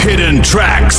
Hidden tracks.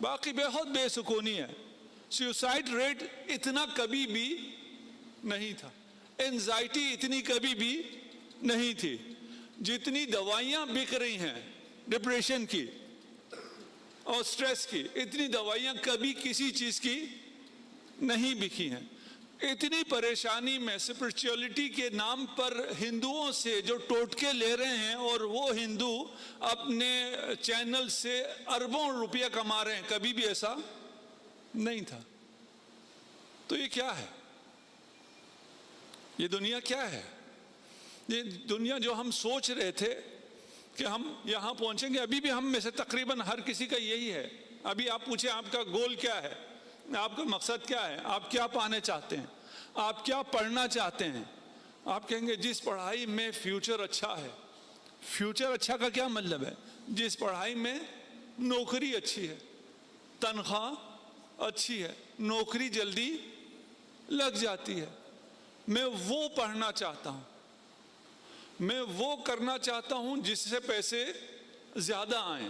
باقی بہت بے سکونی ہے. سیوسائڈ ریٹ اتنا کبھی بھی نہیں تھا, اینزائٹی اتنی کبھی بھی نہیں تھی. جتنی دوائیاں بک رہی ہیں ڈپریشن کی اور سٹریس کی, اتنی دوائیاں کبھی کسی چیز کی نہیں بکی ہیں. اتنی پریشانی میں اسپرچولیٹی کے نام پر ہندوؤں سے جو ٹوٹکے لے رہے ہیں, اور وہ ہندو اپنے چینل سے اربوں روپیہ کما رہے ہیں, کبھی بھی ایسا نہیں تھا. تو یہ کیا ہے؟ یہ دنیا کیا ہے؟ یہ دنیا جو ہم سوچ رہے تھے کہ ہم یہاں پہنچیں گے, ابھی بھی ہم میں سے تقریباً ہر کسی کا یہی ہے. ابھی آپ پوچھیں آپ کا گول کیا ہے, آپ کا مقصد کیا ہے, آپ کیا پانے چاہتے ہیں, آپ کیا پڑھنا چاہتے ہیں, آپ کہیں گے جس پڑھائی میں فیوچر اچھا ہے. فیوچر اچھا کا کیا مطلب ہے؟ جس پڑھائی میں نوکری اچھی ہے, تنخواہ اچھی ہے, نوکری جلدی لگ جاتی ہے. میں وہ پڑھنا چاہتا ہوں, میں وہ کرنا چاہتا ہوں جس سے پیسے زیادہ آئیں.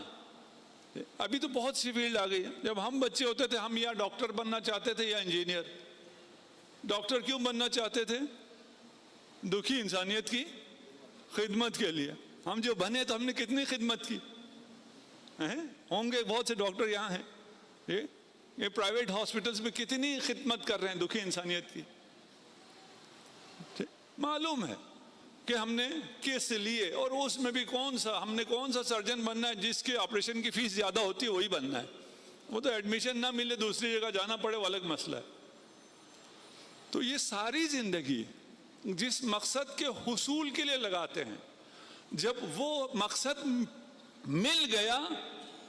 ابھی تو بہت سی فیلڈ آ گئی ہے. جب ہم بچے ہوتے تھے ہم یا ڈاکٹر بننا چاہتے تھے یا انجینئر. ڈاکٹر کیوں بننا چاہتے تھے؟ دکھی انسانیت کی خدمت کے لیے. ہم جو بنے تو ہم نے کتنی خدمت کی. ہوں گے بہت سے ڈاکٹر یہاں ہیں, یہ پرائیویٹ ہاسپٹلز میں کتنی خدمت کر رہے ہیں دکھی انسانیت کی. معلوم ہے کہ ہم نے کس لیے, اور اس میں بھی ہم نے کون سا سرجن بننا ہے جس کے آپریشن کی فیس زیادہ ہوتی ہے وہی بننا ہے. وہ تو ایڈمیشن نہ ملے دوسری جگہ جانا پڑے وہ الگ مسئلہ ہے. تو یہ ساری زندگی جس مقصد کے حصول کے لیے لگاتے ہیں, جب وہ مقصد مل گیا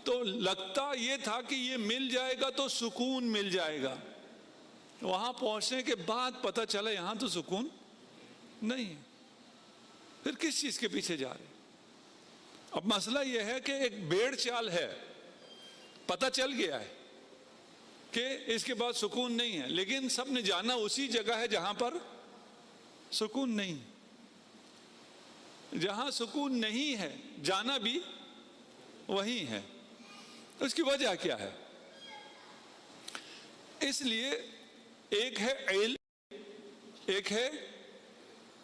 تو لگتا یہ تھا کہ یہ مل جائے گا تو سکون مل جائے گا. وہاں پہنچنے کے بعد پتہ چلا یہاں تو سکون نہیں ہے. پھر کس چیز کے پیچھے جا رہے؟ اب مسئلہ یہ ہے کہ ایک بیڑ چال ہے, پتہ چل گیا ہے کہ اس کے بعد سکون نہیں ہے, لیکن سب نے جانا اسی جگہ ہے جہاں پر سکون نہیں. جہاں سکون نہیں ہے جانا بھی وہی ہے. اس کی وجہ کیا ہے؟ اس لیے ایک ہے علم, ایک ہے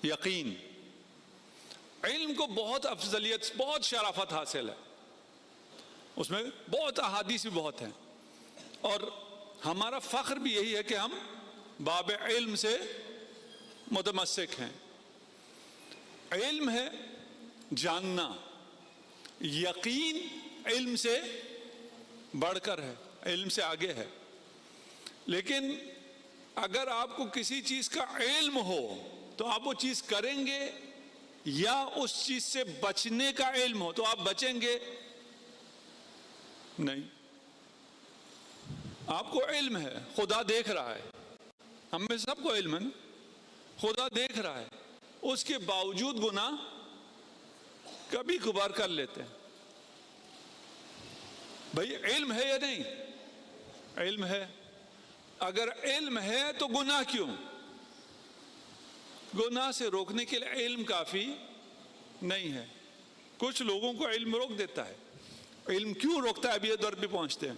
یقین. علم کو بہت افضلیت, بہت شرافت حاصل ہے, اس میں بہت احادیث بھی بہت ہیں, اور ہمارا فخر بھی یہی ہے کہ ہم باب علم سے متمسک ہیں. علم ہے جاننا, یقین علم سے بڑھ کر ہے, علم سے آگے ہے. لیکن اگر آپ کو کسی چیز کا علم ہو تو آپ وہ چیز کریں گے, یا اس چیز سے بچنے کا علم ہو تو آپ بچیں گے نہیں. آپ کو علم ہے, خدا دیکھ رہا ہے, ہم میں سب کو علم ہے نا, خدا دیکھ رہا ہے, اس کے باوجود گناہ کبھی کبھار کر لیتے ہیں. بھئی علم ہے یا نہیں؟ علم ہے. اگر علم ہے تو گناہ کیوں؟ گناہ سے روکنے کے لیے علم کافی نہیں ہے. کچھ لوگوں کو علم روک دیتا ہے. علم کیوں روکتا ہے ابھی یہ دور پہ پہنچتے ہیں.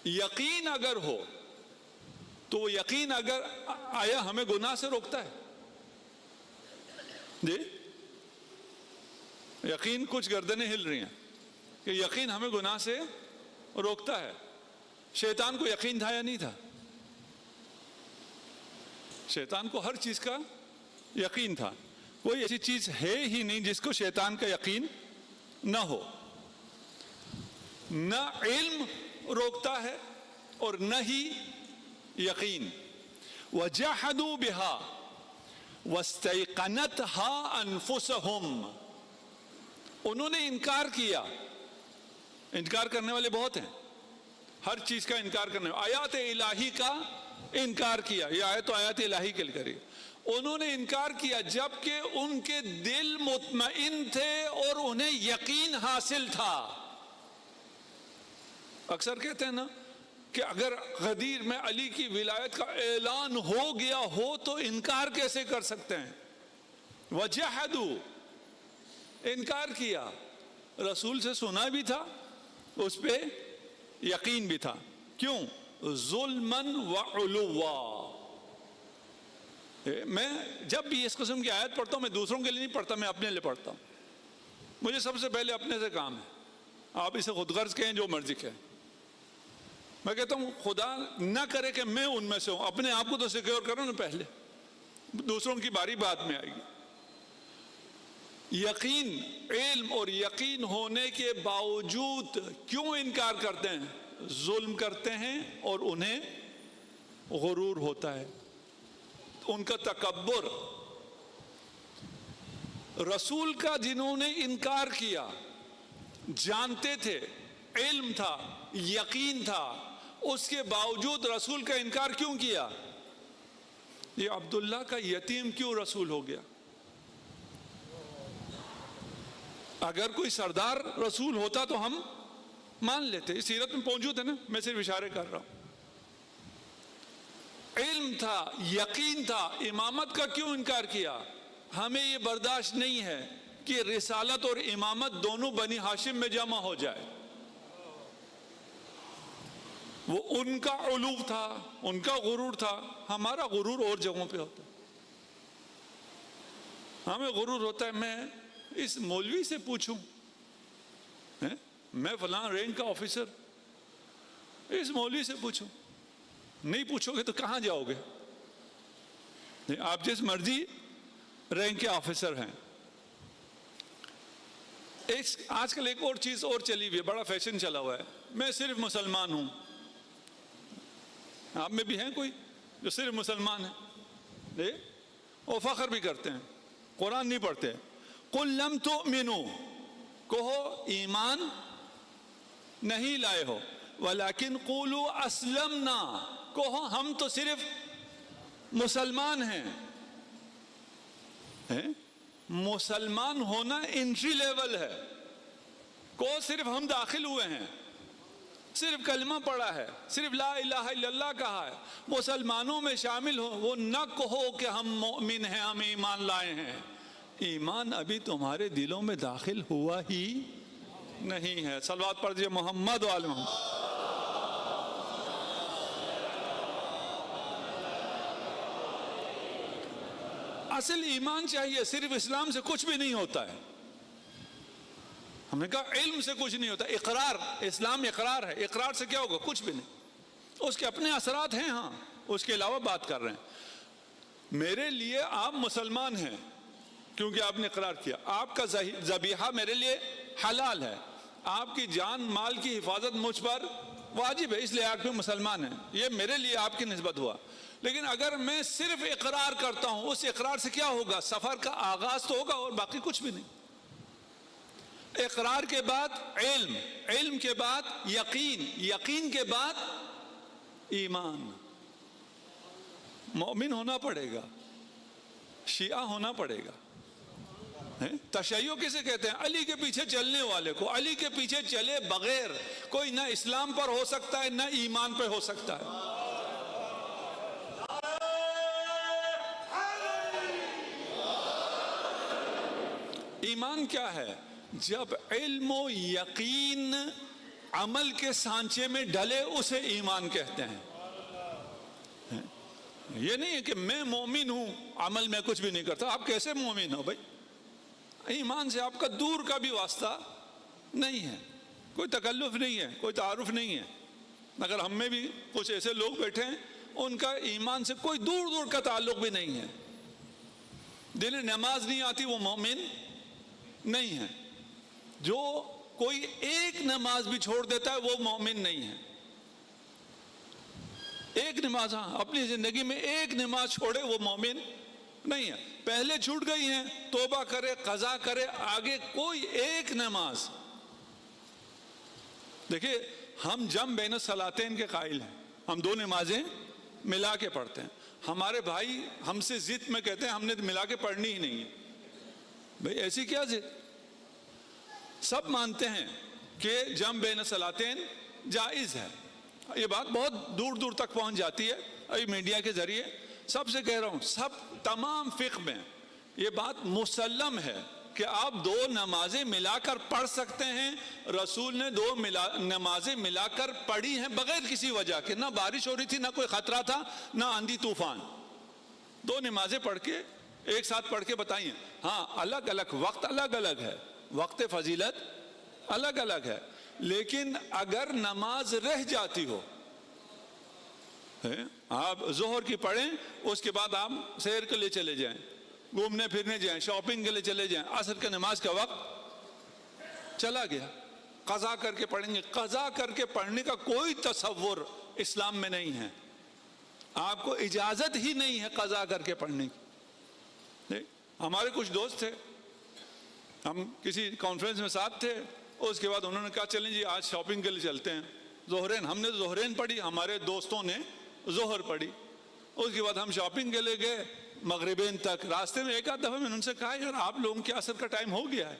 یقین اگر ہو تو وہ یقین اگر آیا ہمیں گناہ سے روکتا ہے. جی یقین, کچھ گردنیں ہل رہی ہیں کہ یقین ہمیں گناہ سے روکتا ہے. شیطان کو یقین تھا یا نہیں تھا؟ شیطان کو ہر چیز کا یقین تھا. کوئی ایسی چیز ہے ہی نہیں جس کو شیطان کا یقین نہ ہو. نہ علم روکتا ہے اور نہ ہی یقین. وَجَحَدُوا بِهَا وَاسْتَيْقَنَتْهَا أَنفُسَهُمْ. انہوں نے انکار کیا. انکار کرنے والے بہت ہیں, ہر چیز کا انکار کرنے والے. آیات الہی کا انکار کیا, یہ آیت تو آیات الہی کے لیے کری. انہوں نے انکار کیا جبکہ ان کے دل مطمئن تھے اور انہیں یقین حاصل تھا. اکثر کہتے ہیں نا کہ اگر غدیر میں علی کی ولایت کا اعلان ہو گیا ہو تو انکار کیسے کر سکتے ہیں؟ وَجَحَدُوا, انکار کیا. رسول سے سنا بھی تھا, اس پہ یقین بھی تھا. کیوں؟ ظلمن و علوا. میں جب بھی اس قسم کی آیت پڑھتا ہوں میں دوسروں کے لیے نہیں پڑھتا, میں اپنے لیے پڑھتا ہوں. مجھے سب سے پہلے اپنے سے کام ہے. آپ اسے خود غرض کہیں جو مرضی کہیں, میں کہتا ہوں خدا نہ کرے کہ میں ان میں سے ہوں. اپنے آپ کو تو سیکیور کرو نا پہلے, دوسروں کی باری بعد میں آئے گی. یقین, علم اور یقین ہونے کے باوجود کیوں انکار کرتے ہیں؟ ظلم کرتے ہیں اور انہیں غرور ہوتا ہے, ان کا تکبر. رسول کا جنہوں نے انکار کیا, جانتے تھے, علم تھا, یقین تھا, اس کے باوجود رسول کا انکار کیوں کیا؟ یہ عبداللہ کا یتیم کیوں رسول ہو گیا؟ اگر کوئی سردار رسول ہوتا تو ہم مان لیتے, سیرت میں موجود ہے نا, میں صرف اشارے کر رہا ہوں. علم تھا, یقین تھا, امامت کا کیوں انکار کیا؟ ہمیں یہ برداشت نہیں ہے کہ رسالت اور امامت دونوں بنی ہاشم میں جمع ہو جائے. وہ ان کا علو تھا, ان کا غرور تھا, ہمارا غرور اور جگہوں پہ ہوتا ہے. ہمیں غرور ہوتا ہے میں اس مولوی سے پوچھوں, میں فلاں رینک کا آفیسر, اس مولوی سے پوچھوں. نہیں پوچھو گے تو کہاں جاؤ گے؟ آپ جس مرضی رینک کے آفیسر ہیں. آج کل ایک اور چیز اور چلی ہوئی ہے, بڑا فیشن چلا ہوا ہے, میں صرف مسلمان ہوں. آپ میں بھی ہیں کوئی جو صرف مسلمان ہیں, وہ فخر بھی کرتے ہیں, قرآن نہیں پڑھتے. قل لم تؤمنوا, کہو ایمان نہیں لائے ہو, ولیکن قولوا اسلمنا, کہو ہم تو صرف مسلمان ہیں. مسلمان ہونا انٹری لیول ہے. کو صرف ہم داخل ہوئے ہیں, صرف کلمہ پڑھا ہے, صرف لا الہ الا اللہ کہا ہے, مسلمانوں میں شامل ہو. وہ نہ کہو کہ ہم مومن ہیں, ہم ایمان لائے ہیں. ایمان ابھی تمہارے دلوں میں داخل ہوا ہی نہیں ہے. صلوات پڑھ دیجئے محمد و آل محمد. اصل ایمان چاہیے, صرف اسلام سے کچھ بھی نہیں ہوتا ہے. ہم نے کہا علم سے کچھ نہیں ہوتا, اقرار, اسلام اقرار ہے. اقرار سے کیا ہوگا؟ کچھ بھی نہیں. اس کے اپنے اثرات ہیں, ہاں, اس کے علاوہ بات کر رہے ہیں. میرے لیے آپ مسلمان ہیں کیونکہ آپ نے اقرار کیا. آپ کا ذبیحہ میرے لیے حلال ہے, آپ کی جان مال کی حفاظت مجھ پر واجب ہے, اس لیے آپ بھی مسلمان ہیں. یہ میرے لیے آپ کی نسبت ہوا. لیکن اگر میں صرف اقرار کرتا ہوں, اس اقرار سے کیا ہوگا؟ سفر کا آغاز تو ہوگا اور باقی کچھ بھی نہیں. اقرار کے بعد علم, علم کے بعد یقین, یقین کے بعد ایمان. مومن ہونا پڑے گا, شیعہ ہونا پڑے گا. تشیع کسے کہتے ہیں؟ علی کے پیچھے چلنے والے کو. علی کے پیچھے چلے بغیر کوئی نہ اسلام پر ہو سکتا ہے نہ ایمان پہ ہو سکتا ہے. ایمان کیا ہے؟ جب علم و یقین عمل کے سانچے میں ڈلے اسے ایمان کہتے ہیں. یہ نہیں ہے کہ میں مومن ہوں عمل میں کچھ بھی نہیں کرتا. آپ کیسے مومن ہو بھائی؟ ایمان سے آپ کا دور کا بھی واسطہ نہیں ہے, کوئی تکلف نہیں ہے, کوئی تعارف نہیں ہے. اگر ہم میں بھی کچھ ایسے لوگ بیٹھے ہیں ان کا ایمان سے کوئی دور دور کا تعلق بھی نہیں ہے, دل نماز نہیں آتی, وہ مومن نہیں ہے. جو کوئی ایک نماز بھی چھوڑ دیتا ہے وہ مومن نہیں ہے. ایک نماز, ہاں, اپنی زندگی میں ایک نماز چھوڑے وہ مومن نہیں ہے. پہلے چھوٹ گئی ہیں, توبہ کرے, قضا کرے, آگے کوئی ایک نماز. دیکھیے ہم جم بین الصلاتین کے قائل ہیں, ہم دو نمازیں ملا کے پڑھتے ہیں. ہمارے بھائی ہم سے ضد میں کہتے ہیں ہم نے ملا کے پڑھنی ہی نہیں ہے. بھائی ایسی کیا ضد؟ سب مانتے ہیں کہ جم بین الصلاتین جائز ہے. یہ بات بہت دور دور تک پہنچ جاتی ہے ابھی میڈیا کے ذریعے. سب سے کہہ رہا ہوں, سب تمام فقہ میں یہ بات مسلم ہے کہ آپ دو نمازیں ملا کر پڑھ سکتے ہیں. رسول نے دو نمازیں ملا کر پڑھی ہیں بغیر کسی وجہ کے. نہ بارش ہو رہی تھی، نہ کوئی خطرہ تھا، نہ آندھی طوفان. دو نمازیں پڑھ کے ایک ساتھ پڑھ کے بتائیں. ہاں الگ الگ وقت، الگ الگ ہے، وقت فضیلت الگ الگ ہے. لیکن اگر نماز رہ جاتی ہو، آپ ظہر کی پڑھیں، اس کے بعد آپ سیر کے لیے چلے جائیں، گھومنے پھرنے جائیں، شاپنگ کے لیے چلے جائیں، عصر کے نماز کا وقت چلا گیا، قضا کر کے پڑھیں گے. قضا کر کے پڑھنے کا کوئی تصور اسلام میں نہیں ہے. آپ کو اجازت ہی نہیں ہے قضا کر کے پڑھنے کی. ہمارے کچھ دوست تھے، ہم کسی کانفرنس میں ساتھ تھے، اس کے بعد انہوں نے کہا چلیں جی آج شاپنگ کے لیے چلتے ہیں. ظہرین، ہم نے ظہرین پڑھی، ہمارے دوستوں نے ظہر پڑھی. اس کے بعد ہم شاپنگ کے لیے گئے مغربین تک. راستے میں ایک آدھ دفعہ میں نے ان سے کہا یار آپ لوگوں کے عصر کا ٹائم ہو گیا ہے.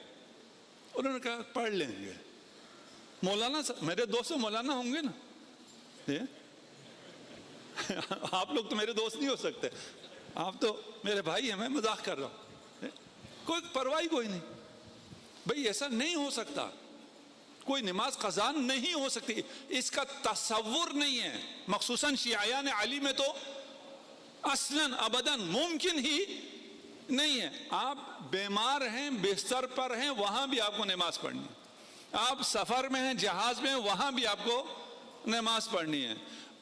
انہوں نے کہا پڑھ لیں گے. مولانا میرے دوست مولانا ہوں گے نا، آپ لوگ تو میرے دوست نہیں ہو سکتے، آپ تو میرے بھائی ہیں، میں مذاق کر رہا ہوں. کوئی پرواہ کوئی نہیں بھئی، ایسا نہیں ہو سکتا. کوئی نماز قضا نہیں ہو سکتی، اس کا تصور نہیں ہے. مخصوصاً شیعیان علی میں تو اصلاً ابداً ممکن ہی نہیں ہے. آپ بیمار ہیں، بستر پر ہیں، وہاں بھی آپ کو نماز پڑھنی ہے. آپ سفر میں ہیں، جہاز میں ہیں، وہاں بھی آپ کو نماز پڑھنی ہے.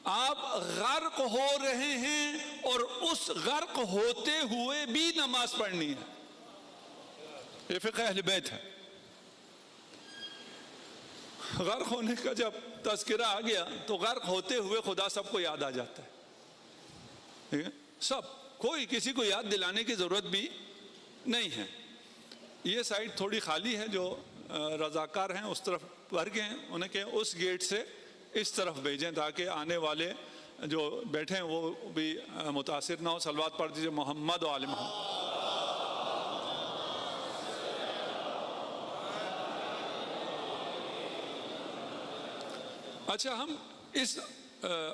آپ غرق ہو رہے ہیں اور اس غرق ہوتے ہوئے بھی نماز پڑھنی ہے. یہ فقہ اہل بیت ہے. غرق ہونے کا جب تذکرہ آ گیا تو غرق ہوتے ہوئے خدا سب کو یاد آ جاتا ہے. سب، کوئی کسی کو یاد دلانے کی ضرورت بھی نہیں ہے. یہ سائٹ تھوڑی خالی ہے، جو رضاکار ہیں اس طرف بھر گئے ہیں، انہیں کہ اس گیٹ سے اس طرف بھیجیں تاکہ آنے والے جو بیٹھے ہیں وہ بھی متاثر نہ ہو. صلوات پڑھ دیجیے محمد و آل محمد. اچھا، ہم اس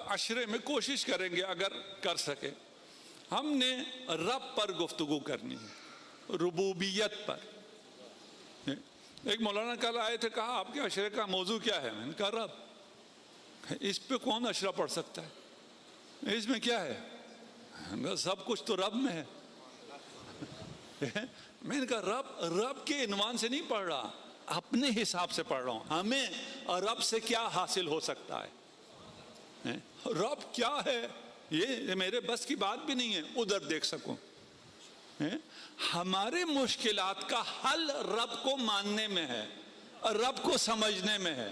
عشرے میں کوشش کریں گے اگر کر سکے. ہم نے رب پر گفتگو کرنی ہے، ربوبیت پر. ایک مولانا کل آئے تھے، کہا آپ کے عشرے کا موضوع کیا ہے؟ میں نے کہا رب. اس پہ کون عشرہ پڑھ سکتا ہے؟ اس میں کیا ہے؟ سب کچھ تو رب میں ہے. میں نے کہا رب کے عنوان سے نہیں پڑھ رہا، اپنے حساب سے پڑھ رہا ہوں. ہمیں رب سے کیا حاصل ہو سکتا ہے؟ رب کیا ہے یہ میرے بس کی بات بھی نہیں ہے ادھر دیکھ سکوں. ہمارے مشکلات کا حل رب کو ماننے میں ہے، رب کو سمجھنے میں ہے.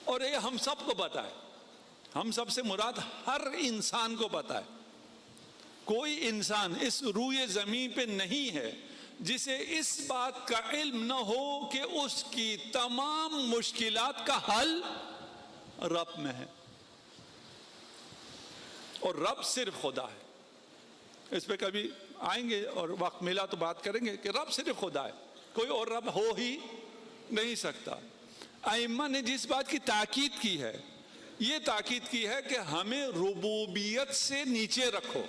اور یہ ہم سب کو پتا ہے. ہم سب سے مراد ہر انسان کو پتا ہے. کوئی انسان اس روئے زمین پہ نہیں ہے جسے اس بات کا علم نہ ہو کہ اس کی تمام مشکلات کا حل رب میں ہے. اور رب صرف خدا ہے. اس پہ کبھی آئیں گے اور وقت ملا تو بات کریں گے کہ رب صرف خدا ہے، کوئی اور رب ہو ہی نہیں سکتا. ائمہ نے جس بات کی تاکید کی ہے، یہ تاکید کی ہے کہ ہمیں ربوبیت سے نیچے رکھو،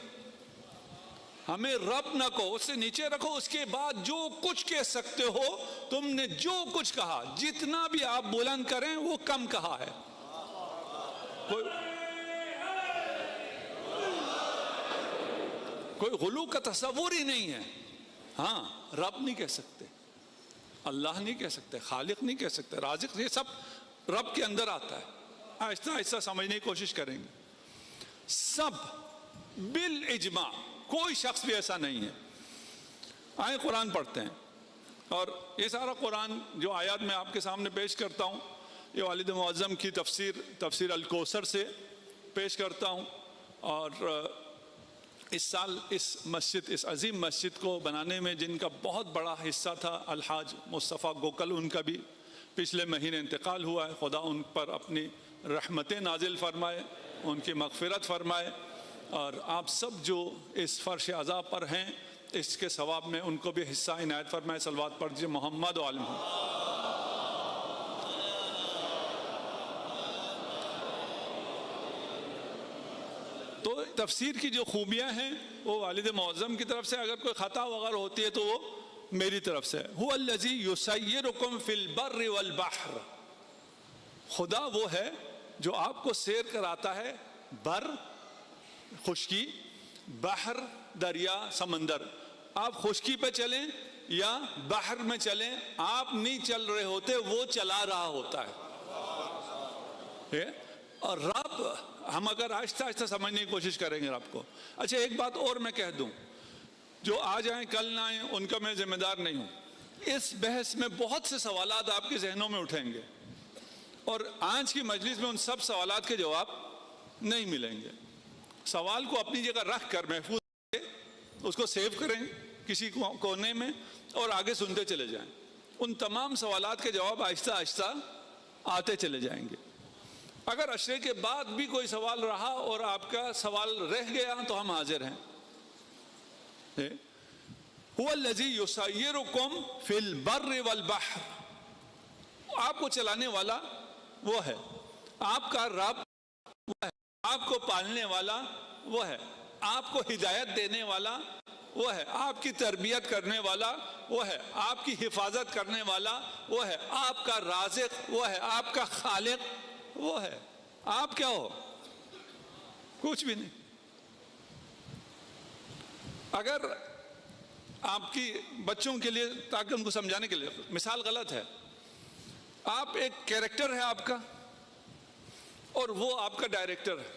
ہمیں رب نہ کہو، اس سے نیچے رکھو. اس کے بعد جو کچھ کہہ سکتے ہو، تم نے جو کچھ کہا، جتنا بھی آپ بلند کریں وہ کم کہا ہے. کوئی غلو کا تصور ہی نہیں ہے. ہاں، رب نہیں کہہ سکتے، اللہ نہیں کہہ سکتے، خالق نہیں کہہ سکتے، رازق، یہ سب رب کے اندر آتا ہے. آہستہ آہستہ سمجھنے کی کوشش کریں گے. سب بالاجماع، کوئی شخص بھی ایسا نہیں ہے. آئیں قرآن پڑھتے ہیں. اور یہ سارا قرآن جو آیات میں آپ کے سامنے پیش کرتا ہوں، یہ والد معظم کی تفسیر الکوثر سے پیش کرتا ہوں. اور اس سال اس عظیم مسجد کو بنانے میں جن کا بہت بڑا حصہ تھا، الحاج مصطفیٰ گوکل، ان کا بھی پچھلے مہینے انتقال ہوا ہے. خدا ان پر اپنی رحمتیں نازل فرمائے، ان کی مغفرت فرمائے. اور آپ سب جو اس فرش عذاب پر ہیں، اس کے ثواب میں ان کو بھی حصہ عنایت فرمائے. صلوات پڑھ دیجیے محمد و آل محمد. تو تفسیر کی جو خوبیاں ہیں وہ والد معظم کی طرف سے اگر کوئی خطا وغیرہ ہوتی ہے تو وہ میری طرف سے هو الذی یسیرکم فی البر والبحر، خدا وہ ہے جو آپ کو سیر کراتا ہے بر خشکی، بحر دریا سمندر. آپ خشکی پہ چلیں یا بحر میں چلیں، آپ نہیں چل رہے ہوتے، وہ چلا رہا ہوتا ہے. اور رب، ہم اگر آہستہ آہستہ سمجھنے کی کوشش کریں گے رب کو. اچھا ایک بات اور میں کہہ دوں، جو آج آئیں کل نہ آئیں ان کا میں ذمہ دار نہیں ہوں. اس بحث میں بہت سے سوالات آپ کے ذہنوں میں اٹھیں گے، اور آج کی مجلس میں ان سب سوالات کے جواب نہیں ملیں گے. سوال کو اپنی جگہ رکھ کر محفوظ اس کو سیو کریں کسی کونے میں اور آگے سنتے چلے جائیں. ان تمام سوالات کے جواب آہستہ آہستہ آتے چلے جائیں گے. اگر عشرے کے بعد بھی کوئی سوال رہا اور آپ کا سوال رہ گیا تو ہم حاضر ہیں. هو الذی یسیرکم فی البر والبحر، آپ کو چلانے والا وہ ہے، آپ کا رب وہ ہے، آپ کو پالنے والا وہ ہے، آپ کو ہدایت دینے والا وہ ہے، آپ کی تربیت کرنے والا وہ ہے، آپ کی حفاظت کرنے والا وہ ہے، آپ کا رازق وہ ہے، آپ کا خالق وہ ہے. آپ کیا ہو؟ کچھ بھی نہیں. اگر آپ کی بچوں کے لیے، تاکہ ان کو سمجھانے کے لیے مثال غلط ہے، آپ ایک کیریکٹر ہے آپ کا اور وہ آپ کا ڈائریکٹر ہے.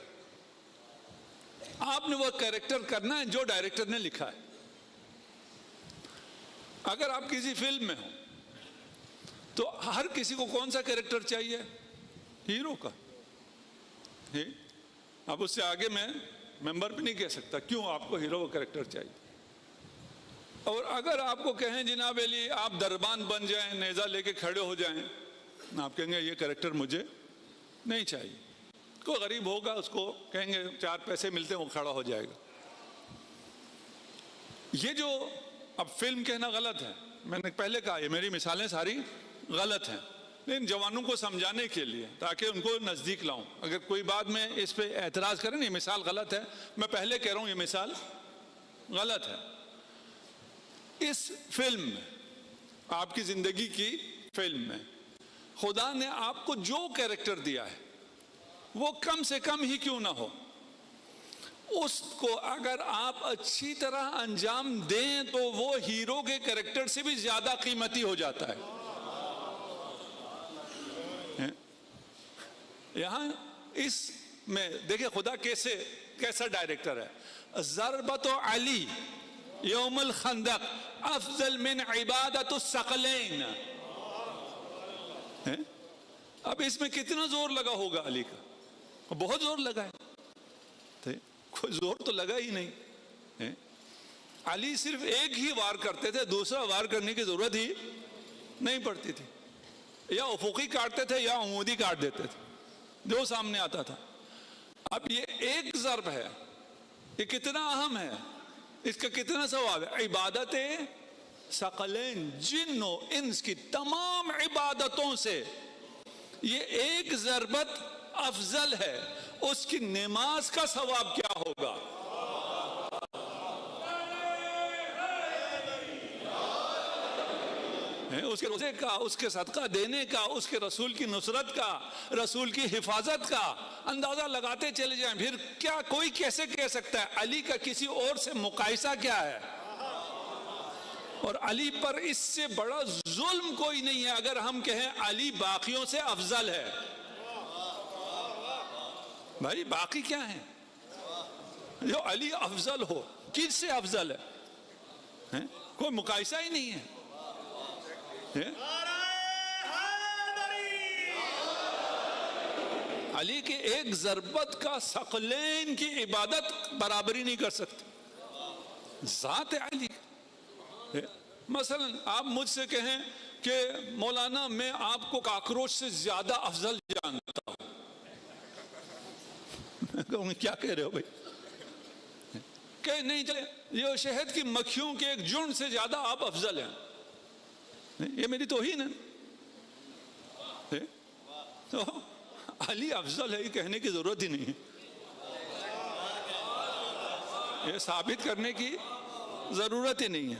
آپ نے وہ کیریکٹر کرنا ہے جو ڈائریکٹر نے لکھا ہے. اگر آپ کسی فلم میں ہو تو ہر کسی کو کون سا کیریکٹر چاہیے؟ ہیرو کا. اب اس سے آگے میں ممبر بھی نہیں کہہ سکتا کیوں آپ کو ہیرو کا کیریکٹر چاہیے. اور اگر آپ کو کہیں جناب علی آپ دربان بن جائیں، نیزہ لے کے کھڑے ہو جائیں، آپ کہیں گے یہ کیریکٹر مجھے نہیں چاہیے. کوئی غریب ہوگا اس کو کہیں گے 4 پیسے ملتے ہیں وہ کھڑا ہو جائے گا. یہ جو اب فلم کہنا غلط ہے، میں نے پہلے کہا یہ میری مثالیں ساری غلط ہیں، لیکن جوانوں کو سمجھانے کے لیے تاکہ ان کو نزدیک لاؤں. اگر کوئی بعد میں اس پہ اعتراض کریں یہ مثال غلط ہے، میں پہلے کہہ رہا ہوں یہ مثال غلط ہے. اس فلم میں، آپ کی زندگی کی فلم میں، خدا نے آپ کو جو کیریکٹر دیا ہے وہ کم سے کم ہی کیوں نہ ہو، اس کو اگر آپ اچھی طرح انجام دیں تو وہ ہیرو کے کیریکٹر سے بھی زیادہ قیمتی ہو جاتا ہے. یہاں اس میں دیکھیں خدا کیسا ڈائریکٹر ہے. ضربت علی یوم الخندق افضل من عبادت الثقلین. اب اس میں کتنا زور لگا ہوگا علی کا؟ بہت زور لگا ہے. کوئی زور تو لگا ہی نہیں. علی صرف ایک ہی وار کرتے تھے، دوسرا وار کرنے کی ضرورت ہی نہیں پڑتی تھی. یا افقی کاٹتے تھے یا عمودی کاٹ دیتے تھے جو سامنے آتا تھا. اب یہ ایک ضرب ہے، یہ کتنا اہم ہے، اس کا کتنا ثواب ہے. عبادت ثقلین، جن و انس کی تمام عبادتوں سے یہ ایک ضربت افضل ہے. اس کی نماز کا ثواب کیا ہوگا؟ اس کے روزے کا، اس کے صدقہ دینے کا، اس کے رسول کی نصرت کا، رسول کی حفاظت کا اندازہ لگاتے چلے جائیں. پھر کیا کوئی کیسے کہہ سکتا ہے علی کا کسی اور سے مقایسہ کیا ہے؟ اور علی پر اس سے بڑا ظلم کوئی نہیں ہے اگر ہم کہیں علی باقیوں سے افضل ہے. بھائی باقی کیا ہیں؟ جو علی افضل ہو، کس سے افضل ہے؟ کوئی مقایسہ ہی نہیں ہے. علی کے ایک ضربت کا ثقلین کی عبادت برابری نہیں کر سکتے. ذات علی. مثلا آپ مجھ سے کہیں کہ مولانا میں آپ کو کاکروچ سے زیادہ افضل جانتا ہوں، کیا کہہ رہے ہو بھائی؟ کہ نہیں چلے یہ شہد کی مکھیوں کے ایک جھنڈ سے زیادہ آپ افضل ہیں. یہ میری توہین ہے. تو علی افضل ہے یہ کہنے کی ضرورت ہی نہیں ہے، یہ ثابت کرنے کی ضرورت ہی نہیں ہے.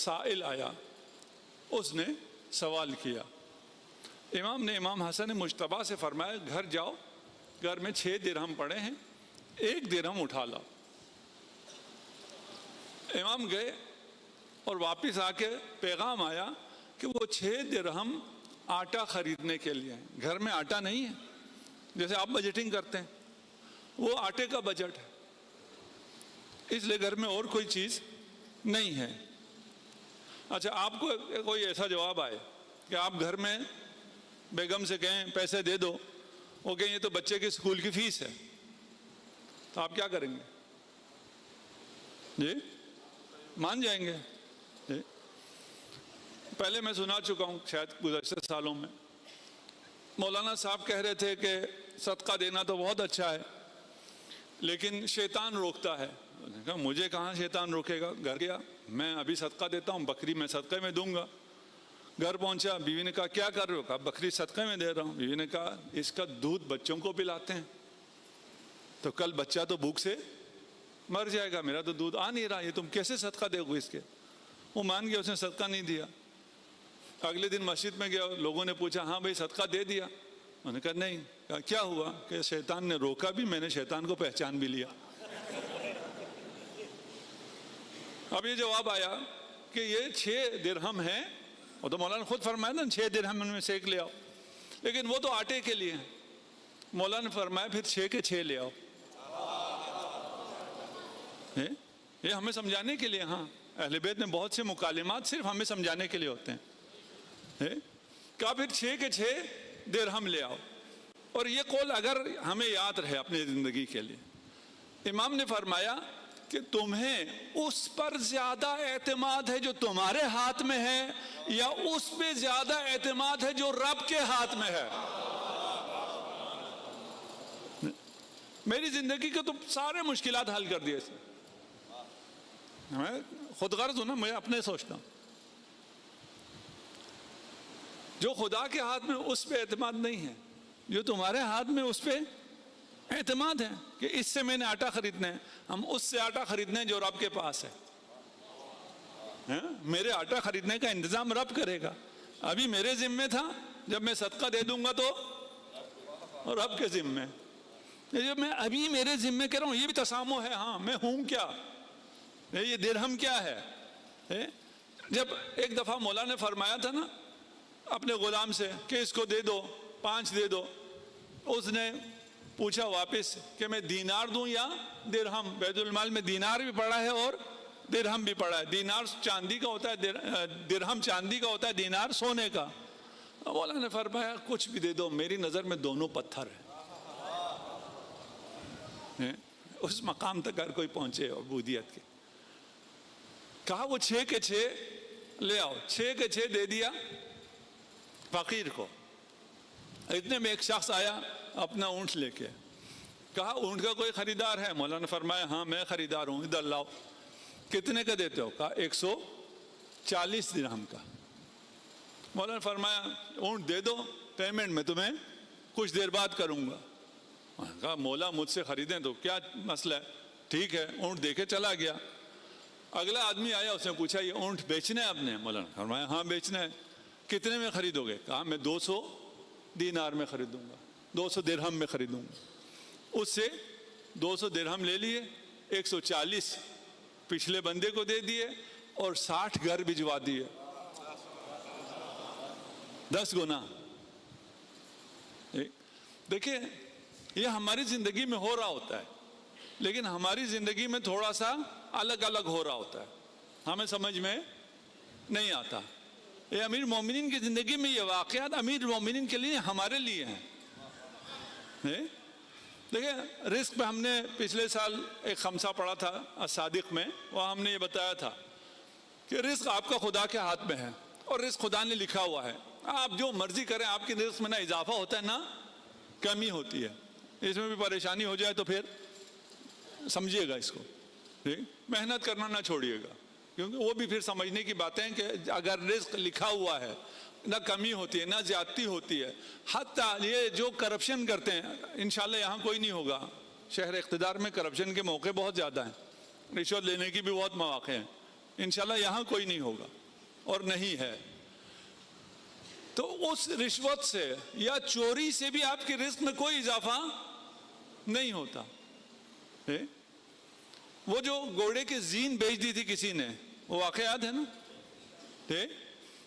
سائل آیا, اس نے سوال کیا. امام نے امام حسن مجتبیٰ سے فرمایا گھر جاؤ, گھر میں 6 درہم پڑے ہیں, 1 درہم اٹھا لاؤ. امام گئے اور واپس آ کے پیغام آیا کہ وہ 6 درہم آٹا خریدنے کے لیے ہیں. گھر میں آٹا نہیں ہے, جیسے آپ بجٹنگ کرتے ہیں, وہ آٹے کا بجٹ ہے, اس لیے گھر میں اور کوئی چیز نہیں ہے. اچھا, آپ کو کوئی ایسا جواب آئے کہ آپ گھر میں بیگم سے کہیں پیسے دے دو, وہ کہیں یہ تو بچے کے اسکول کی فیس ہے, تو آپ کیا کریں گے؟ جی مان جائیں گے؟ جی پہلے میں سنا چکا ہوں شاید گزشتہ سالوں میں, مولانا صاحب کہہ رہے تھے کہ صدقہ دینا تو بہت اچھا ہے لیکن شیطان روکتا ہے. مجھے کہاں شیطان روکے گا؟ گھر گیا, میں ابھی صدقہ دیتا ہوں, بکری میں صدقے میں دوں گا. گھر پہنچا, بیوی نے کہا کیا کر رہے ہو؟ کہا بکری صدقے میں دے رہا ہوں. بیوی نے کہا اس کا دودھ بچوں کو پلاتے ہیں, تو کل بچہ تو بھوک سے مر جائے گا, میرا تو دودھ آ نہیں رہا, یہ تم کیسے صدقہ دے گو اس کے؟ وہ مان گیا, اس نے صدقہ نہیں دیا. اگلے دن مسجد میں گیا, لوگوں نے پوچھا ہاں بھائی صدقہ دے دیا؟ انہوں نے کہا نہیں. کہا کیا ہوا؟ کہ شیطان نے روکا بھی, میں نے شیطان کو پہچان بھی لیا. اب یہ جواب آیا کہ یہ 6 درہم ہیں, وہ تو مولانا خود فرمایا نا 6 درہم ان میں سے 1 لے آؤ, لیکن وہ تو آٹے کے لیے ہیں. مولانا نے فرمایا پھر 6 کے 6 لے آؤ. یہ ہمیں سمجھانے کے لیے, ہاں اہل بیت میں بہت سے مکالمات صرف ہمیں سمجھانے کے لیے ہوتے ہیں. کہا پھر 6 کے 6 درہم لے آؤ. اور یہ قول اگر ہمیں یاد رہے اپنی زندگی کے لیے, امام نے فرمایا کہ تمہیں اس پر زیادہ اعتماد ہے جو تمہارے ہاتھ میں ہے, یا اس پہ زیادہ اعتماد ہے جو رب کے ہاتھ میں ہے؟ میری زندگی کے تو سارے مشکلات حل کر دیے. میں خود غرض ہوں نا, میں اپنے سوچتا ہوں. جو خدا کے ہاتھ میں اس پہ اعتماد نہیں ہے, جو تمہارے ہاتھ میں اس پہ اعتماد ہے کہ اس سے میں نے آٹا خریدنا ہے, ہم اس سے آٹا خریدنا ہے جو رب کے پاس ہے. میرے آٹا خریدنے کا انتظام رب کرے گا. ابھی میرے ذمے تھا, جب میں صدقہ دے دوں گا تو رب کے ذمے. جب میں ابھی میرے ذمے کہہ رہا ہوں, یہ بھی تسامح ہے. ہاں میں ہوں کیا, یہ درہم کیا ہے؟ جب ایک دفعہ مولا نے فرمایا تھا نا اپنے غلام سے کہ اس کو دے دو, 5 دے دو, اس نے پوچھا واپس کہ میں دینار دوں یا درہم؟ بیت المال میں دینار بھی پڑا ہے اور درہم بھی پڑا ہے. دینار چاندی کا ہوتا ہے, درہم چاندی کا ہوتا ہے, دینار سونے کا. مولا نے فرمایا کچھ بھی دے دو, میری نظر میں دونوں پتھر ہیں. اس مقام تک ہر کوئی پہنچے عبودیت کے. کہا وہ 6 کے 6 لے آؤ. 6 کے 6 دے دیا فقیر کو. اتنے میں ایک شخص آیا اپنا اونٹ لے کے. کہا اونٹ کا کوئی خریدار ہے؟ مولانا نے فرمایا ہاں میں خریدار ہوں, ادھر لاؤ. کتنے کا دیتے ہو؟ کہا 140 درہم کا. مولانا نے فرمایا اونٹ دے دو, پیمنٹ میں تمہیں کچھ دیر بعد کروں گا. کہا مولا مجھ سے خریدیں تو کیا مسئلہ ہے, ٹھیک ہے. اونٹ دے کے چلا گیا. اگلا آدمی آیا, اس نے پوچھا یہ اونٹ بیچنا ہے آپ نے؟ مولانا نے فرمایا ہاں بیچنا ہے. کتنے میں خریدو گے؟ کہا میں 200 دینار میں خریدوں گا, 200 درہم میں خریدوں گا. اس سے 200 درہم لے لیے, 140 پچھلے بندے کو دے دیے اور 60 گھر بھجوا دیے. 10 گنا. دیکھیں یہ ہماری زندگی میں ہو رہا ہوتا ہے, لیکن ہماری زندگی میں تھوڑا سا الگ الگ ہو رہا ہوتا ہے, ہمیں سمجھ میں نہیں آتا. یہ امیر مومنین کی زندگی میں یہ واقعات امیر مومنین کے لیے ہمارے لیے ہیں. دیکھیں رزق پہ ہم نے پچھلے سال ایک خمسہ پڑھا تھا صادق میں, وہاں ہم نے یہ بتایا تھا کہ رزق آپ کا خدا کے ہاتھ میں ہے اور رزق خدا نے لکھا ہوا ہے. آپ جو مرضی کریں, آپ کی رزق میں نہ اضافہ ہوتا ہے نہ کمی ہوتی ہے. اس میں بھی پریشانی ہو جائے تو پھر سمجھیے گا اس کو, محنت کرنا نہ چھوڑیے گا, کیونکہ وہ بھی پھر سمجھنے کی باتیں ہیں کہ اگر رزق لکھا ہوا ہے نہ کمی ہوتی ہے نہ زیادتی ہوتی ہے. حتیٰ یہ جو کرپشن کرتے ہیں, انشاءاللہ یہاں کوئی نہیں ہوگا, شہر اقتدار میں کرپشن کے موقع بہت زیادہ ہیں, رشوت لینے کی بھی بہت مواقع ہیں, انشاءاللہ یہاں کوئی نہیں ہوگا اور نہیں ہے. تو اس رشوت سے یا چوری سے بھی آپ کے رزق میں کوئی اضافہ نہیں ہوتا. وہ جو گھوڑے کی زین بیچ دی تھی کسی نے, وہ واقعہ یاد ہے نا؟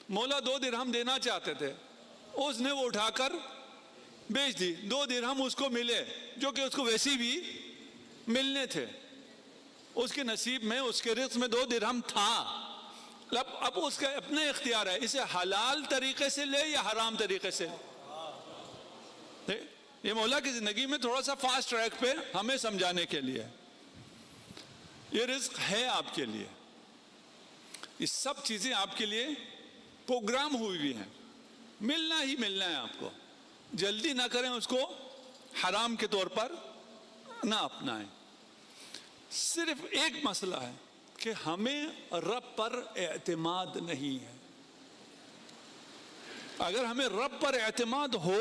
مولا 2 درہم دینا چاہتے تھے, اس نے وہ اٹھا کر بیچ دی. 2 درہم اس کو ملے جو کہ اس کو ویسی بھی ملنے تھے. اس کے نصیب میں, اس کے رزق میں 2 درہم تھا. اب اس کا اپنا اختیار ہے, اسے حلال طریقے سے لے یا حرام طریقے سے. یہ مولا کی زندگی میں تھوڑا سا فاسٹ ٹریک پہ ہمیں سمجھانے کے لیے, یہ رزق ہے آپ کے لیے. یہ سب چیزیں آپ کے لیے پروگرام ہوئی ہوئی ہیں, ملنا ہی ملنا ہے آپ کو. جلدی نہ کریں اس کو حرام کے طور پر نہ اپنائیں. صرف ایک مسئلہ ہے کہ ہمیں رب پر اعتماد نہیں ہے. اگر ہمیں رب پر اعتماد ہو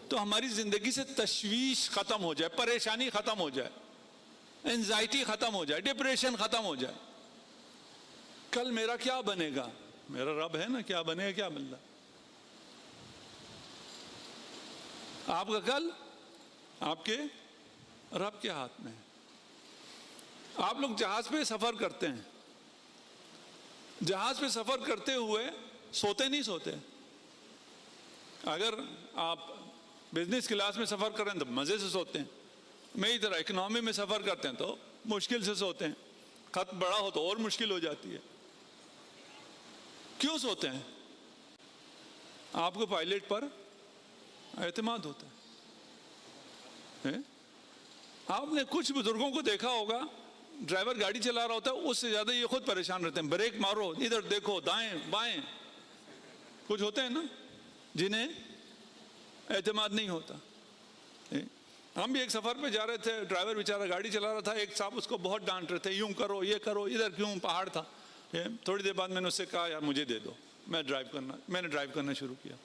تو ہماری زندگی سے تشویش ختم ہو جائے, پریشانی ختم ہو جائے, انزائٹی ختم ہو جائے, ڈپریشن ختم ہو جائے. کل میرا کیا بنے گا؟ میرا رب ہے نا, کیا بنے گا کیا بن رہا. آپ کا کل آپ کے رب کے ہاتھ میں ہے. آپ لوگ جہاز پہ سفر کرتے ہیں, جہاز پہ سفر کرتے ہوئے سوتے نہیں سوتے. اگر آپ بزنس کلاس میں سفر کریں تو مزے سے سوتے ہیں, میری طرح اکنامی میں سفر کرتے ہیں تو مشکل سے سوتے ہیں, خط بڑا ہو تو اور مشکل ہو جاتی ہے. کیوں سوتے ہیں؟ آپ کو پائلٹ پر اعتماد ہوتا ہے. آپ نے کچھ بزرگوں کو دیکھا ہوگا, ڈرائیور گاڑی چلا رہا ہوتا ہے, اس سے زیادہ یہ خود پریشان رہتے ہیں. بریک مارو, ادھر دیکھو, دائیں بائیں. کچھ ہوتے ہیں نا جنہیں اعتماد نہیں ہوتا. ہم بھی ایک سفر پہ جا رہے تھے, ڈرائیور بیچارہ گاڑی چلا رہا تھا, ایک صاحب اس کو بہت ڈانٹ رہے تھے, یوں کرو, یہ کرو, ادھر کیوں, پہاڑ تھا. تھوڑی دیر بعد میں نے اس سے کہا یار مجھے دے دو, میں نے ڈرائیو کرنا شروع کیا.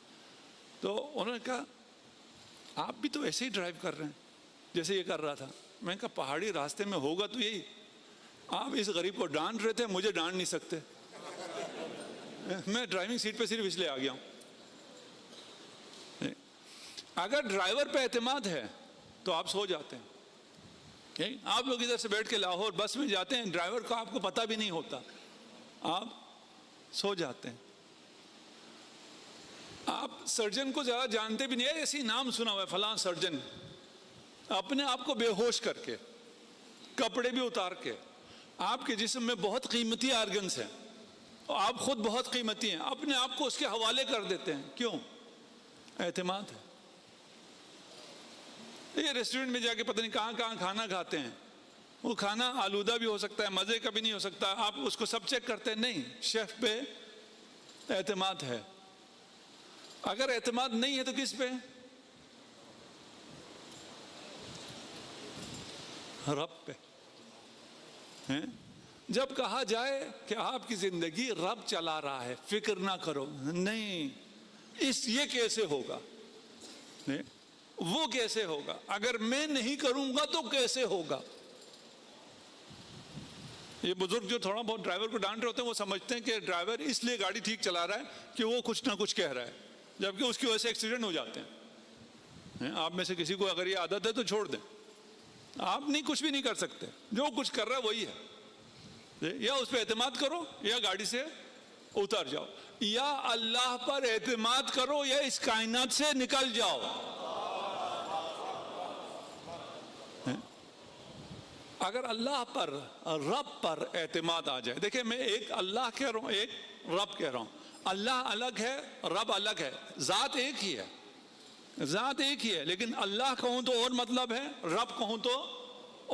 تو انہوں نے کہا آپ بھی تو ایسے ہی ڈرائیو کر رہے ہیں جیسے یہ کر رہا تھا. میں نے کہا پہاڑی راستے میں ہوگا تو یہی, آپ اس غریب کو ڈانٹ رہے تھے, مجھے ڈانٹ نہیں سکتے. میں ڈرائیونگ سیٹ پہ صرف اس لیے آ گیا ہوں. اگر ڈرائیور پہ اعتماد ہے تو آپ سو جاتے ہیں. آپ لوگ ادھر سے بیٹھ کے لاہور بس میں جاتے ہیں, ڈرائیور کا آپ کو پتہ بھی نہیں ہوتا, آپ سو جاتے ہیں. آپ سرجن کو زیادہ جانتے بھی نہیں ہے, ایسی نام سنا ہوا ہے فلاں سرجن, اپنے آپ کو بے ہوش کر کے, کپڑے بھی اتار کے, آپ کے جسم میں بہت قیمتی آرگنز ہیں, آپ خود بہت قیمتی ہیں, اپنے آپ کو اس کے حوالے کر دیتے ہیں. کیوں؟ اعتماد ہے. یہ ریسٹورنٹ میں جا کے پتہ نہیں کہاں کہاں کھانا کھاتے ہیں, وہ کھانا آلودہ بھی ہو سکتا ہے, مزے کا بھی نہیں ہو سکتا, آپ اس کو سب چیک کرتے ہیں. نہیں, شیف پہ اعتماد ہے. اگر اعتماد نہیں ہے تو کس پہ؟ رب پہ. جب کہا جائے کہ آپ کی زندگی رب چلا رہا ہے, فکر نہ کرو, نہیں, یہ کیسے ہوگا, وہ کیسے ہوگا, اگر میں نہیں کروں گا تو کیسے ہوگا. یہ بزرگ جو تھوڑا بہت ڈرائیور کو ڈانٹ رہے ہوتے ہیں وہ سمجھتے ہیں کہ ڈرائیور اس لیے گاڑی ٹھیک چلا رہا ہے کہ وہ کچھ نہ کچھ کہہ رہا ہے, جبکہ اس کی وجہ سے ایکسیڈنٹ ہو جاتے ہیں. آپ میں سے کسی کو اگر یہ عادت ہے تو چھوڑ دیں, آپ نہیں کچھ بھی نہیں کر سکتے, جو کچھ کر رہا ہے وہی ہے. یا اس پہ اعتماد کرو یا گاڑی سے اتر جاؤ, یا اللہ پر اعتماد کرو یا اس کائنات سے نکل جاؤ. اگر اللہ پر, رب پر اعتماد آ جائے, دیکھیں میں ایک اللہ کہہ رہا ہوں, ایک رب کہہ رہا ہوں. اللہ الگ ہے, رب الگ ہے, ذات ایک ہی ہے, ذات ایک ہی ہے, لیکن اللہ کہوں تو اور مطلب ہے, رب کہوں تو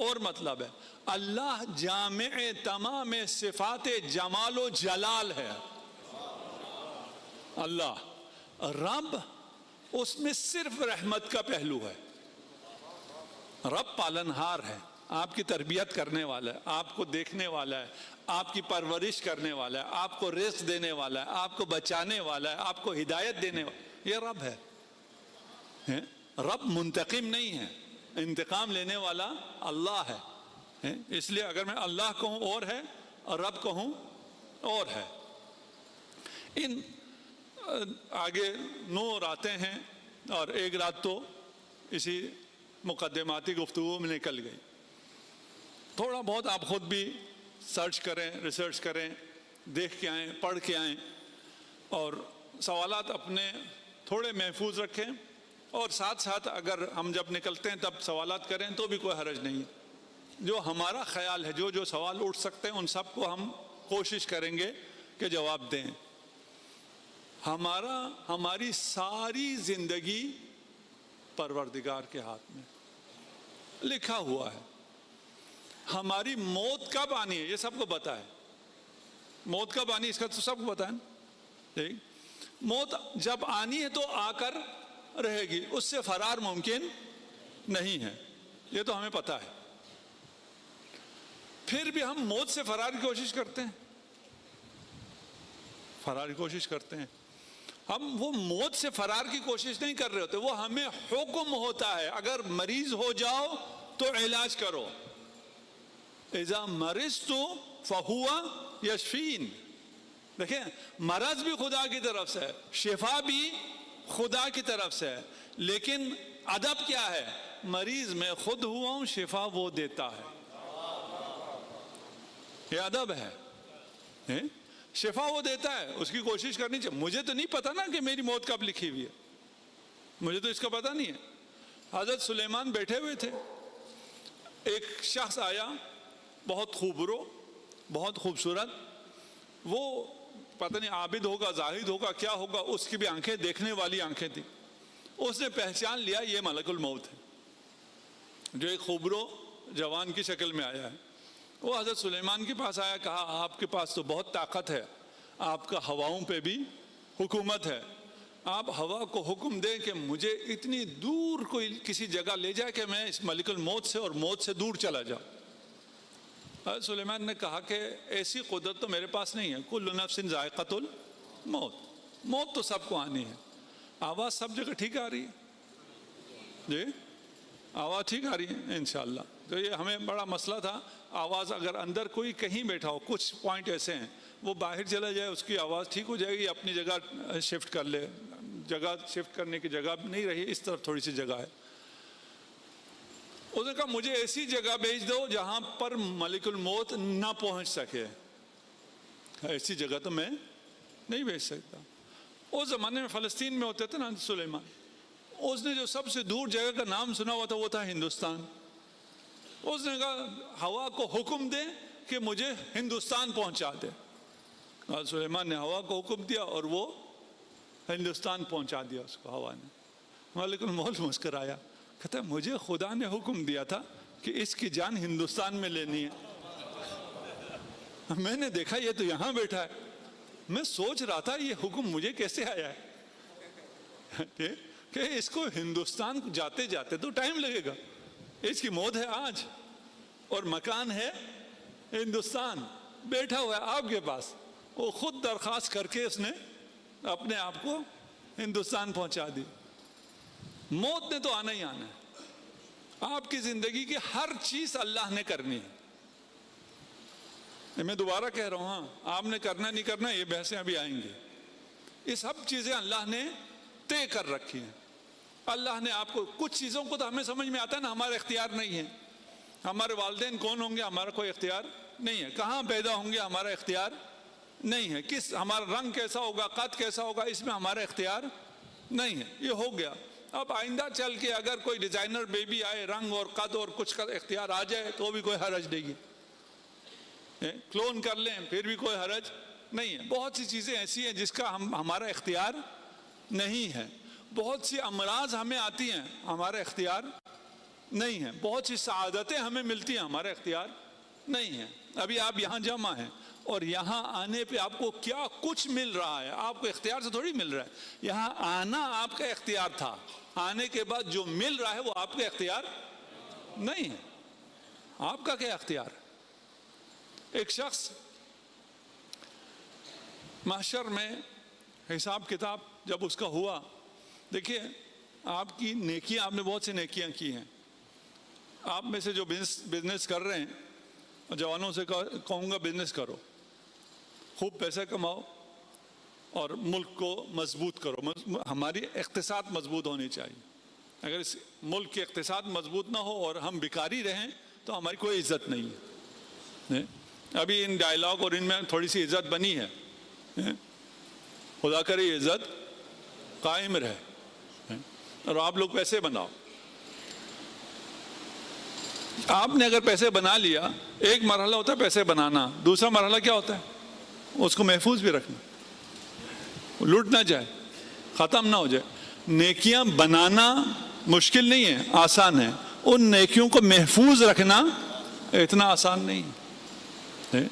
اور مطلب ہے. اللہ جامع تمام صفات جمال و جلال ہے اللہ. رب اس میں صرف رحمت کا پہلو ہے. رب پالنہار ہے, آپ کی تربیت کرنے والا ہے, آپ کو دیکھنے والا ہے, آپ کی پرورش کرنے والا ہے, آپ کو رزق دینے والا ہے, آپ کو بچانے والا ہے, آپ کو ہدایت دینے والا ہے. یہ رب ہے. رب منتقم نہیں ہے, انتقام لینے والا اللہ ہے. اس لیے اگر میں اللہ کہوں اور ہے اور رب کہوں اور ہے. ان آگے 9 راتیں ہیں اور ایک رات تو اسی مقدماتی گفتگو میں نکل گئی. تھوڑا بہت آپ خود بھی سرچ کریں، ریسرچ کریں، دیکھ کے آئیں، پڑھ کے آئیں، اور سوالات اپنے تھوڑے محفوظ رکھیں، اور ساتھ ساتھ اگر ہم جب نکلتے ہیں تب سوالات کریں تو بھی کوئی حرج نہیں. جو ہمارا خیال ہے، جو سوال اٹھ سکتے ہیں ان سب کو ہم کوشش کریں گے کہ جواب دیں. ہماری ساری زندگی پروردگار کے ہاتھ میں لکھا ہوا ہے. ہماری موت کب آنی ہے یہ سب کو پتا ہے. موت کب آنی ہے اس کا تو سب کو پتا ہے نا. موت جب آنی ہے تو آ کر رہے گی، اس سے فرار ممکن نہیں ہے، یہ تو ہمیں پتا ہے. پھر بھی ہم موت سے فرار کی کوشش کرتے ہیں، فرار کی کوشش کرتے ہیں. ہم وہ موت سے فرار کی کوشش نہیں کر رہے ہوتے، وہ ہمیں حکم ہوتا ہے اگر مریض ہو جاؤ تو علاج کرو. اذا مرضت فهو یشفین. دیکھیں، مرض بھی خدا کی طرف سے ہے، شفا بھی خدا کی طرف سے ہے، لیکن ادب کیا ہے؟ مریض میں خود ہوا ہوں، شفا وہ دیتا ہے. یہ ادب ہے. شفا وہ دیتا ہے، اس کی کوشش کرنی چاہیے. مجھے تو نہیں پتا نا کہ میری موت کب لکھی ہوئی ہے، مجھے تو اس کا پتا نہیں ہے. حضرت سلیمان بیٹھے ہوئے تھے، ایک شخص آیا، بہت خوبرو، بہت خوبصورت. وہ پتہ نہیں عابد ہوگا، زاہد ہوگا، کیا ہوگا، اس کی بھی آنکھیں دیکھنے والی آنکھیں تھیں. اس نے پہچان لیا یہ ملک الموت ہے جو ایک خوبرو جوان کی شکل میں آیا ہے. وہ حضرت سلیمان کے پاس آیا، کہا آپ کے پاس تو بہت طاقت ہے، آپ کا ہواؤں پہ بھی حکومت ہے، آپ ہوا کو حکم دیں کہ مجھے اتنی دور کوئی کسی جگہ لے جائے کہ میں اس ملک الموت سے اور موت سے دور چلا جاؤں. حضرت سلیمان نے کہا کہ ایسی قدرت تو میرے پاس نہیں ہے. کل نفس ذائقۃ الموت، موت تو سب کو آنی ہے. آواز سب جگہ ٹھیک آ رہی ہے؟ جی آواز ٹھیک آ رہی ہے انشاءاللہ. تو یہ ہمیں بڑا مسئلہ تھا، آواز اگر اندر کوئی کہیں بیٹھا ہو، کچھ پوائنٹ ایسے ہیں وہ باہر چلا جائے اس کی آواز ٹھیک ہو جائے گی، اپنی جگہ شفٹ کر لے. جگہ شفٹ کرنے کی جگہ نہیں رہی، اس طرف تھوڑی سی جگہ ہے. اس نے کہا مجھے ایسی جگہ بھیج دو جہاں پر ملک الموت نہ پہنچ سکے. ایسی جگہ تو میں نہیں بھیج سکتا. اس زمانے میں فلسطین میں ہوتے تھے نا سلیمان. اس نے جو سب سے دور جگہ کا نام سنا ہوا تھا وہ تھا ہندوستان. اس نے کہا ہوا کو حکم دے کہ مجھے ہندوستان پہنچا دے. سلیمان نے ہوا کو حکم دیا اور وہ ہندوستان پہنچا دیا اس کو ہوا نے. ملک الموت مسکرایا، کہتا ہے مجھے خدا نے حکم دیا تھا کہ اس کی جان ہندوستان میں لینی ہے. میں نے دیکھا یہ تو یہاں بیٹھا ہے، میں سوچ رہا تھا یہ حکم مجھے کیسے آیا ہے کہ اس کو ہندوستان جاتے جاتے تو ٹائم لگے گا. اس کی موت ہے آج اور مکان ہے ہندوستان. بیٹھا ہوا ہے آپ کے پاس، وہ خود درخواست کر کے اس نے اپنے آپ کو ہندوستان پہنچا دی. موت نے تو آنا ہی آنا ہے. آپ کی زندگی کی ہر چیز اللہ نے کرنی ہے. میں دوبارہ کہہ رہا ہوں، ہاں آپ نے کرنا نہیں کرنا یہ بحثیں ابھی آئیں گی. یہ سب چیزیں اللہ نے طے کر رکھی ہیں. اللہ نے آپ کو کچھ چیزوں کو تو ہمیں سمجھ میں آتا ہے نا، ہمارا اختیار نہیں ہے. ہمارے والدین کون ہوں گے ہمارا کوئی اختیار نہیں ہے. کہاں پیدا ہوں گے ہمارا اختیار نہیں ہے. کس ہمارا رنگ کیسا ہوگا، قد کیسا ہوگا، اس میں ہمارا اختیار نہیں ہے. یہ ہو گیا. اب آئندہ چل کے اگر کوئی ڈیزائنر بیبی آئے، رنگ اور قد اور کچھ کا اختیار آ جائے تو بھی کوئی حرج نہیں ہے. کلون کر لیں پھر بھی کوئی حرج نہیں ہے. بہت سی چیزیں ایسی ہیں جس کا ہمارا اختیار نہیں ہے. بہت سی امراض ہمیں آتی ہیں، ہمارا اختیار نہیں ہے. بہت سی سعادتیں ہمیں ملتی ہیں، ہمارا اختیار نہیں ہے. ابھی آپ یہاں جمع ہیں اور یہاں آنے پہ آپ کو کیا کچھ مل رہا ہے، آپ کو اختیار سے تھوڑی مل رہا ہے. یہاں آنا آپ کا اختیار تھا، آنے کے بعد جو مل رہا ہے وہ آپ کا اختیار نہیں ہے. آپ کا کیا اختیار؟ ایک شخص محشر میں حساب کتاب جب اس کا ہوا، دیکھیے آپ کی نیکیاں، آپ نے بہت سی نیکیاں کی ہیں. آپ میں سے جو بزنس کر رہے ہیں، جوانوں سے کہوں گا بزنس کرو. خوب پیسہ کماؤ اور ملک کو مضبوط کرو. ہماری اقتصاد مضبوط ہونی چاہیے. اگر اس ملک کی اقتصاد مضبوط نہ ہو اور ہم بیکاری رہیں تو ہماری کوئی عزت نہیں ہے. ابھی ان ڈائلاگ اور ان میں تھوڑی سی عزت بنی ہے, خدا کرے عزت قائم رہے. اور آپ لوگ پیسے بناؤ. آپ نے اگر پیسے بنا لیا, ایک مرحلہ ہوتا ہے پیسے بنانا, دوسرا مرحلہ کیا ہوتا ہے اس کو محفوظ بھی رکھنا, لوٹ نہ جائے, ختم نہ ہو جائے. نیکیاں بنانا مشکل نہیں ہے, آسان ہے. ان نیکیوں کو محفوظ رکھنا اتنا آسان نہیں ہے.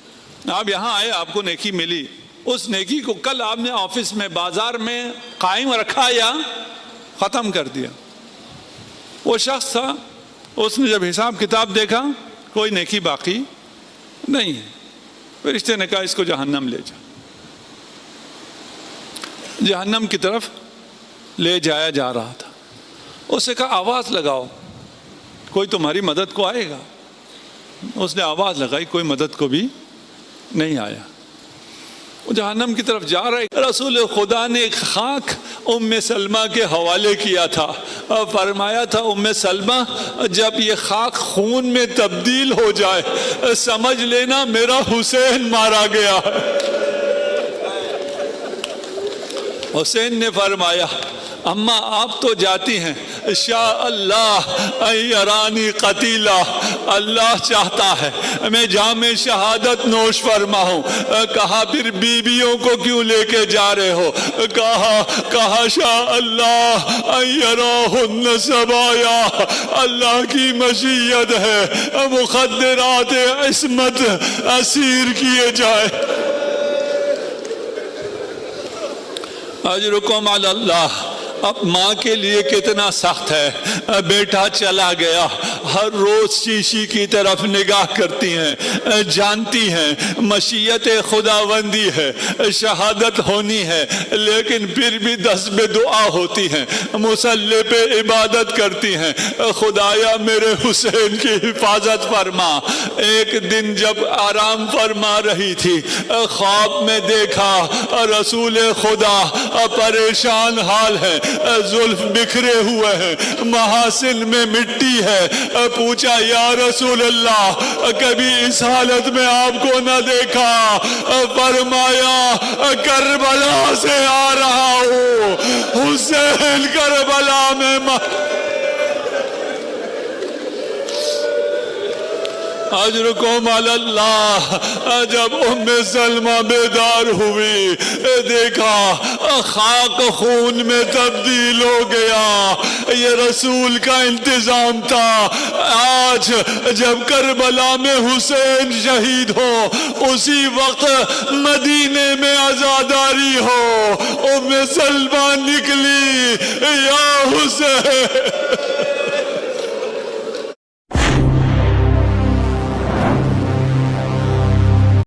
آپ یہاں آئے, آپ کو نیکی ملی, اس نیکی کو کل آپ نے آفس میں, بازار میں قائم رکھا یا ختم کر دیا. وہ شخص تھا, اس نے جب حساب کتاب دیکھا کوئی نیکی باقی نہیں ہے. فرشتے نے کہا اس کو جہنم لے جا. جہنم کی طرف لے جایا جا رہا تھا. اس نے کہا آواز لگاؤ, کوئی تمہاری مدد کو آئے گا. اس نے آواز لگائی, کوئی مدد کو بھی نہیں آیا. وہ جہنم کی طرف جا رہے. رسول خدا نے ایک خاک ام سلمہ کے حوالے کیا تھا اور فرمایا تھا ام سلمہ جب یہ خاک خون میں تبدیل ہو جائے سمجھ لینا میرا حسین مارا گیا. حسین نے فرمایا اماں آپ تو جاتی ہیں, شاء اللہ یرانی قتیلہ, اللہ چاہتا ہے میں جام شہادت نوش فرماؤں. کہا پھر بیویوں کو کیوں لے کے جا رہے ہو؟ کہا شاء اللہ یراہن سبایا, اللہ کی مشیت ہے مخدرات عصمت اسیر کیے جائے. اجرکم علی اللہ. اب ماں کے لیے کتنا سخت ہے, بیٹا چلا گیا, ہر روز شیشی کی طرف نگاہ کرتی ہیں, جانتی ہیں مشیت خداوندی ہے, شہادت ہونی ہے, لیکن پھر بھی دست میں دعا ہوتی ہیں, مصلی پہ عبادت کرتی ہیں, خدایا میرے حسین کی حفاظت فرما. ایک دن جب آرام فرما رہی تھی خواب میں دیکھا رسول خدا پریشان حال ہے, زلف بکھرے ہوئے ہیں, محاسن میں مٹی ہے. پوچھا یا رسول اللہ کبھی اس حالت میں آپ کو نہ دیکھا. فرمایا کربلا سے آ رہا ہوں, حسین کربلا میں اجرکم علی اللہ. جب ام سلمہ بیدار ہوئی دیکھا خاک خون میں تبدیل ہو گیا. یہ رسول کا انتظام تھا. آج جب کربلا میں حسین شہید ہو اسی وقت مدینے میں عزاداری ہو. ام سلمہ